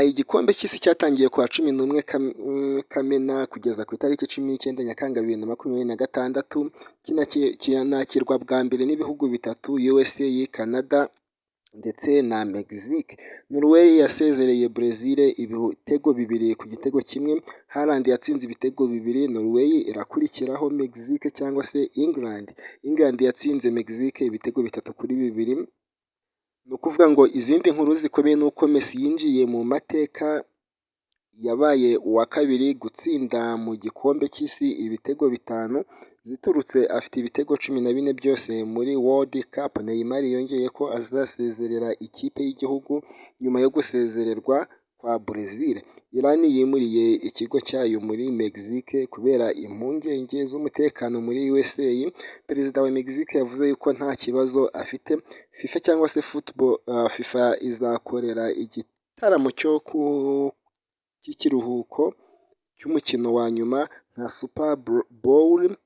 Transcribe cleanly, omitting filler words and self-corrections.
Igikombe cy'isi cyatangiye ku wa 11 Kamena kugeza ku itariki 19 Nyakanga 2026, kinakirwa bwa mbere n'ibihugu bitatu USA, Canada ndetse na Mexique. Norway yasezereye Brazil ibitego 2-1. Haaland yatsinze ibitego 2. Norway irakurikiraho Mexique cyangwa se England. England yatsinze Mexique ibitego 3-2. Ni ukuvuga ngo izindi nkuru zikomeye ni uko Messi yinjiye mu mateka, yabaye uwa kabiri gutsinda mu gikombe cy'isi ibitego 5 ziturutse, afite ibitego 14 byose muri World Cup. Neymar yongeye ko azasezerera ikipe y'igihugu nyuma yo gusezererwa kwa Brazil. Iran yimuriye ikigo cyayo muri Mexique kubera impungenge z'umutekano muri USA. Perezida wa Mexique yavuze yuko nta kibazo afite. FIFA cyangwa se FIFA izakorera igitaramo cy'ikiruhuko cy'umukino wa nyuma nka Super Bowl